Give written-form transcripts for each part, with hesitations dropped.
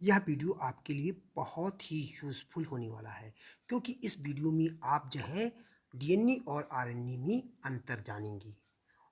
यह वीडियो आपके लिए बहुत ही यूज़फुल होने वाला है क्योंकि इस वीडियो में आप जो है डीएनए और आरएनए में अंतर जानेंगे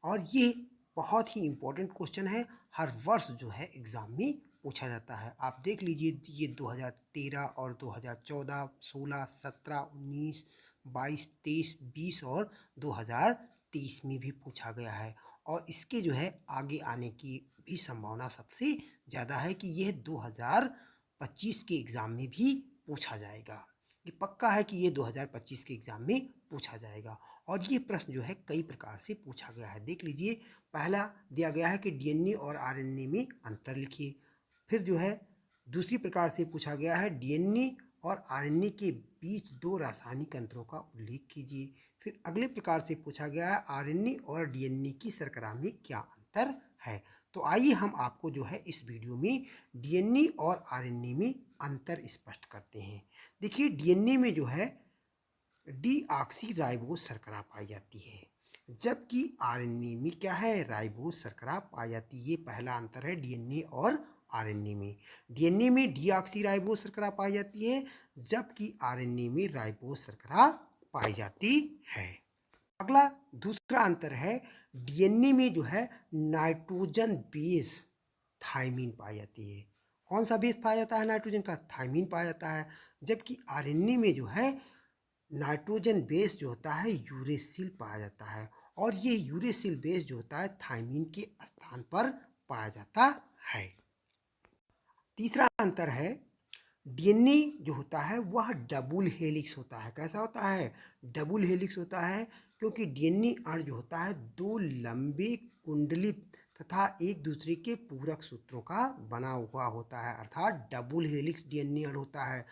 और ये बहुत ही इम्पोर्टेंट क्वेश्चन है। हर वर्ष जो है एग्ज़ाम में पूछा जाता है। आप देख लीजिए, ये 2013 और 2014, 16, 17, 19, 22, 23, 20 और 2023 में भी पूछा गया है और इसके जो है आगे आने की भी संभावना सबसे ज़्यादा है कि यह 2025 के एग्ज़ाम में भी पूछा जाएगा। ये पक्का है कि ये 2025 के एग्ज़ाम में पूछा जाएगा और ये प्रश्न जो है कई प्रकार से पूछा गया है। देख लीजिए, पहला दिया गया है कि डीएनए और आरएनए में अंतर लिखिए। फिर जो है दूसरी प्रकार से पूछा गया है डीएनए और आरएनए के बीच दो रासायनिक अंतरों का उल्लेख कीजिए। फिर अगले प्रकार से पूछा गया है आरएनए और डीएनए की शर्करा में क्या अंतर है। तो आइए हम आपको जो है इस वीडियो में डीएनए और आरएनए में अंतर स्पष्ट करते हैं। देखिए, डीएनए में जो है डीऑक्सी शर्करा पाई जाती है, जबकि आरएनए में क्या है, राइबोज शर्करा पाई जाती है। ये पहला अंतर है डीएनए और आरएनए में। डीएनए में डीऑक्सी शर्करा पाई जाती है, जबकि आरएनए में राइबोज शर्करा पाई जाती है। अगला दूसरा अंतर है, डीएनए में जो है नाइट्रोजन बेस थायमीन पाई जाती है। कौन सा बेस पाया जाता है नाइट्रोजन का? थायमीन पाया जाता है। जबकि आरएनए में जो है नाइट्रोजन बेस जो होता है यूरेसिल पाया जाता है और ये यूरेसिल बेस जो होता है थायमीन के स्थान पर पाया जाता है। तीसरा अंतर है, डीएनए जो होता है वह डबल हेलिक्स होता है। कैसा होता है? डबल हेलिक्स होता है, क्योंकि डीएनए अणु जो होता है दो लंबे कुंडलित तथा एक दूसरे के पूरक सूत्रों का बना हुआ होता है, अर्थात डबल हेलिक्स डीएनए अणु होता है।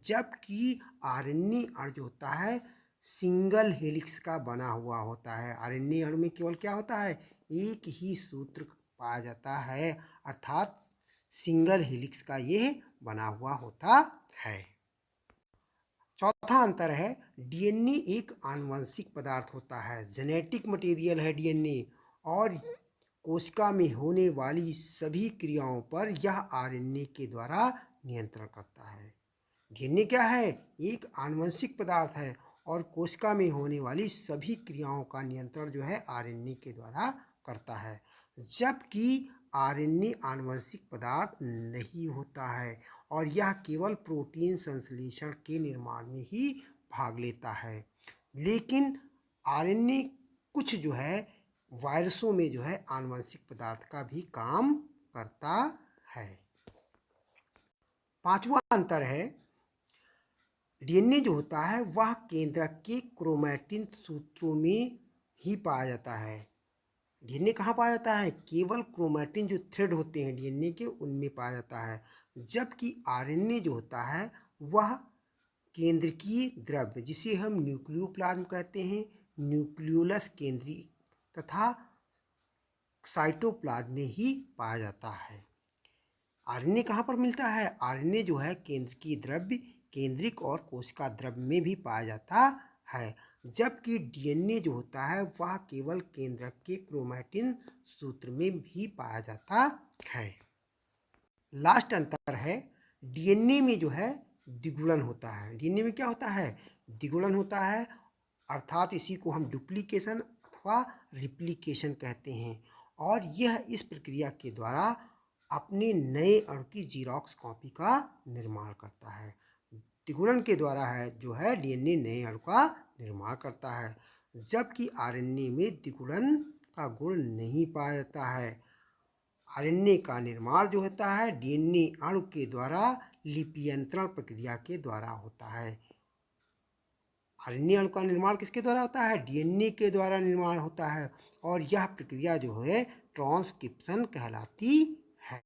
जबकि आरएनए अणु जो होता है सिंगल हेलिक्स का बना हुआ होता है। आरएनए अणु में केवल क्या होता है, एक ही सूत्र पाया जाता है, अर्थात सिंगल हेलिक्स का यह बना हुआ होता है। चौथा अंतर है, डीएनए एक आनुवंशिक पदार्थ होता है, जेनेटिक मटेरियल है डीएनए, और कोशिका में होने वाली सभी क्रियाओं पर यह आरएनए के द्वारा नियंत्रण करता है। डीएनए क्या है? एक आनुवंशिक पदार्थ है और कोशिका में होने वाली सभी क्रियाओं का नियंत्रण जो है आरएनए के द्वारा करता है। जबकि आरएनए आनुवंशिक पदार्थ नहीं होता है और यह केवल प्रोटीन संश्लेषण के निर्माण में ही भाग लेता है। लेकिन आरएनए कुछ जो है वायरसों में जो है आनुवंशिक पदार्थ का भी काम करता है। पांचवा अंतर है, डीएनए जो होता है वह केंद्रक के क्रोमैटिन सूत्रों में ही पाया जाता है। डीएनए कहाँ पाया जाता है? केवल क्रोमैटिन जो थ्रेड होते हैं डीएनए के उनमें पाया जाता है। जबकि आरएनए जो होता है वह केंद्रकीय द्रव्य, जिसे हम न्यूक्लियोप्लाज्म कहते हैं, न्यूक्लियोलस केंद्री तथा साइटोप्लाज्म में ही पाया जाता है। आरएनए कहाँ पर मिलता है? आरएनए जो है केंद्रकीय द्रव्य, केंद्रिक और कोशिका द्रव्य में भी पाया जाता है। जबकि डीएनए जो होता है वह केवल केंद्रक के क्रोमैटिन सूत्र में भी पाया जाता है। लास्ट अंतर है, डीएनए में जो है द्विगुणन होता है। डीएनए में क्या होता है? द्विगुणन होता है, अर्थात इसी को हम डुप्लीकेशन अथवा रिप्लिकेशन कहते हैं, और यह इस प्रक्रिया के द्वारा अपने नए अणु की जीरोक्स कॉपी का निर्माण करता है। द्विगुणन के द्वारा है जो है डीएनए नए अणु का निर्माण करता है, जबकि आरएनए में द्विगुणन का गुण नहीं पाया जाता है। आरएनए का निर्माण जो होता है डीएनए अणु के द्वारा लिप्यंतरण प्रक्रिया के द्वारा होता है। आरएनए अणु का निर्माण किसके द्वारा होता है? डीएनए के द्वारा निर्माण होता है, और यह प्रक्रिया जो है ट्रांसक्रिप्शन कहलाती